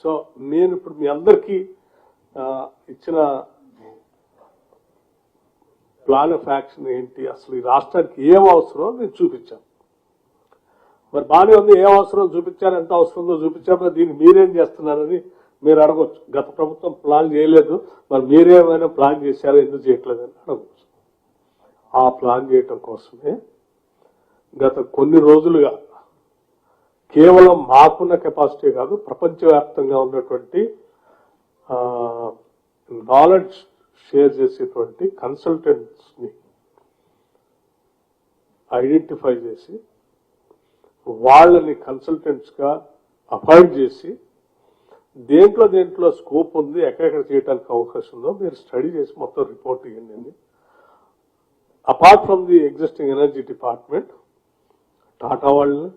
So నేను ఇప్పుడు మీ అందరికీ ఇచ్చిన ప్లాన్ ఆఫ్ యాక్షన్ ఏంటి, అసలు ఈ రాష్ట్రానికి ఏం అవసరం నేను చూపించాను. మరి బాగానే ఉంది, ఏం అవసరం చూపించాను, ఎంత అవసరం ఉందో చూపించాము, దీన్ని మీరేం చేస్తున్నారని మీరు అడగొచ్చు. గత ప్రభుత్వం ప్లాన్ చేయలేదు, మరి మీరేమైనా ప్లాన్ చేశారో ఎందుకు చేయట్లేదని అడగవచ్చు. ఆ ప్లాన్ చేయటం కోసమే గత కొన్ని రోజులుగా కేవలం మాకున్న కెపాసిటీ కాదు, ప్రపంచవ్యాప్తంగా ఉన్నటువంటి నాలెడ్జ్ షేర్ చేసేటువంటి కన్సల్టెంట్స్ ని ఐడెంటిఫై చేసి వాళ్ళని కన్సల్టెంట్స్ గా అపాయింట్ చేసి దేంట్లో స్కోప్ ఉంది, ఎక్కడెక్కడ చేయడానికి అవకాశం ఉందో మీరు స్టడీ చేసి మొత్తం రిపోర్ట్ ఇవ్వండి. Apart from the existing energy department, Tata వాళ్ళని,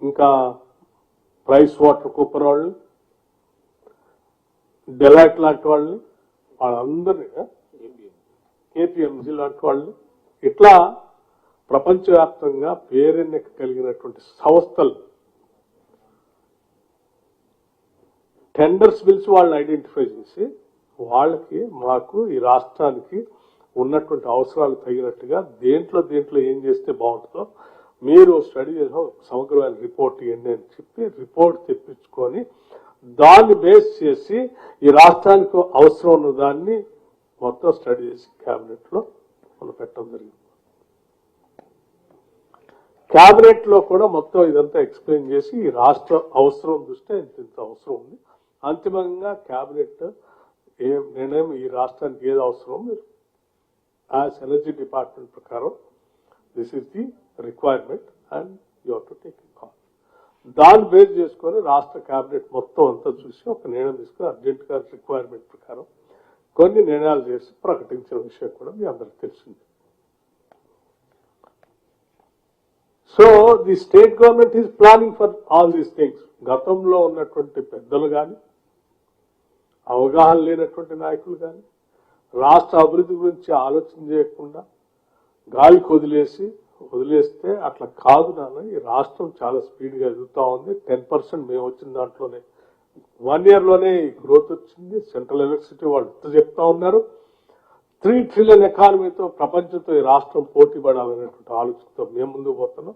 ఇంకా ప్రైస్ వాటర్ కూపర్ వాళ్ళని, డెలైట్ లాంటి వాళ్ళని, వాళ్ళందరినీ, కేపీఎంజీ లాంటి వాళ్ళని, ఇట్లా ప్రపంచవ్యాప్తంగా పేరెన్నిక కలిగినటువంటి సంస్థలు టెండర్స్ పిలిచి వాళ్ళని ఐడెంటిఫై చేసి వాళ్ళకి మాకు ఈ రాష్ట్రానికి ఉన్నటువంటి అవసరాలు తగినట్టుగా దేంట్లో ఏం చేస్తే బాగుంటుందో మీరు స్టడీ చేసిన సమగ్రమైన రిపోర్ట్ ఇవ్వండి అని చెప్పి రిపోర్ట్ తెప్పించుకొని దాన్ని బేస్ చేసి ఈ రాష్ట్రానికి అవసరం ఉన్న దాన్ని మొత్తం స్టడీ చేసి క్యాబినెట్ లో మనం పెట్టడం జరిగింది. క్యాబినెట్ లో కూడా మొత్తం ఇదంతా ఎక్స్ప్లెయిన్ చేసి ఈ రాష్ట్ర అవసరం దృష్ట్యా ఇంత అవసరం ఉంది. అంతిమంగా క్యాబినెట్ ఏ నిర్ణయం ఈ రాష్ట్రానికి ఏది అవసరం మీరు యాజ్ ఎనర్జీ డిపార్ట్మెంట్ ప్రకారం this is the requirement and you have to take it call. దాన్ని బేస్ చేసుకొని రాష్ట్ర క్యాబినెట్ మొత్తం అంతా చూసి ఒక నిర్ణయం తీసుకుని అర్జెంట్ గా రిక్వైర్మెంట్ ప్రకారం కొన్ని నిర్ణయాలు చేసి ప్రకటించిన విషయం కూడా మీ అందరికి తెలిసింది. So the state government is planning for all these things. గతంలో ఉన్నటువంటి పెద్దలు కానీ, అవగాహన లేనటువంటి నాయకులు కానీ, రాష్ట్ర అభివృద్ధి గురించి ఆలోచన చేయకుండా గాలికి వదిలేస్తే అట్లా కాదు నాన్న, ఈ రాష్ట్రం చాలా స్పీడ్గా ఎదుగుతా ఉంది. 10% మేము వచ్చిన దాంట్లోనే 1 year లోనే గ్రోత్ వచ్చింది. సెంట్రల్ ఎలక్ట్రిసిటీ వాళ్ళు చెప్తా ఉన్నారు. 3 trillion ఎకానమీతో ప్రపంచంతో ఈ రాష్ట్రం పోటీ పడాలనేటువంటి ఆలోచనతో మేము ముందుకు పోతున్నాం.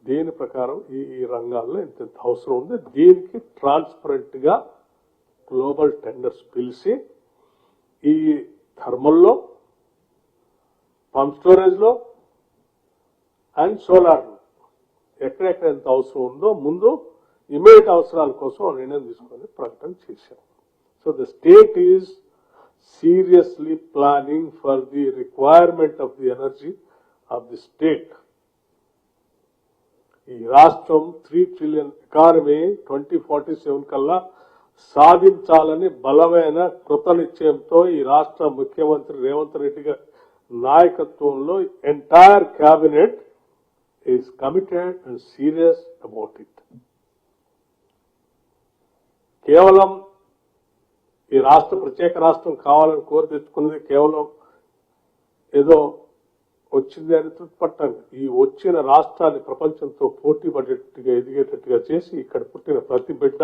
దీని ప్రకారం ఈ రంగాల్లో ఎంత అవసరం ఉంది, దీనికి ట్రాన్స్పరెంట్ గా గ్లోబల్ టెండర్స్ పిలిచి ఈ థర్మల్లో, పంప్ స్టోరేజ్ లో అండ్ సోలార్ ఎక్కడెక్కడ ఎంత అవసరం ఉందో ముందు ఇమీడియట్ అవసరాల కోసం నిర్ణయం తీసుకొని ప్రకటన చేశాం. So the state is seriously planning for the requirement of the energy of the state. ఈ రాష్ట్రం 3 trillion ఎకానమీ 2047 కల్లా సాధించాలని బలమైన కృత నిశ్చయంతో ఈ రాష్ట్ర ముఖ్యమంత్రి రేవంత్ రెడ్డి గారి నాయకత్వంలో entire cabinet is committed and serious about it. కేవలం ఈ రాష్ట్ర ప్రత్యేక రాష్ట్రం కావాలని కోరి తెచ్చుకున్నది కేవలం ఏదో వచ్చింది అని తృప్తిపట్టాలి. ఈ వచ్చిన రాష్ట్రాన్ని ప్రపంచంతో పోటీ పడేట్టుగా ఎదిగేటట్టుగా చేసి ఇక్కడ పుట్టిన ప్రతి బిడ్డ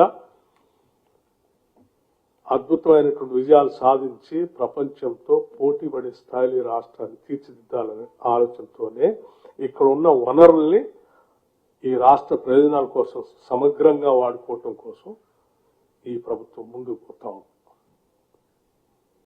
అద్భుతమైనటువంటి విజయాలు సాధించి ప్రపంచంతో పోటీ పడే స్థాయిలో రాష్ట్రాన్ని తీర్చిదిద్దాలనే ఆలోచనతోనే ఇక్కడ ఉన్న వనరుల్ని ఈ రాష్ట్ర ప్రయోజనాల కోసం సమగ్రంగా వాడుకోవటం కోసం ఈ ప్రభుత్వం ముందుకు పోతా ఉంది.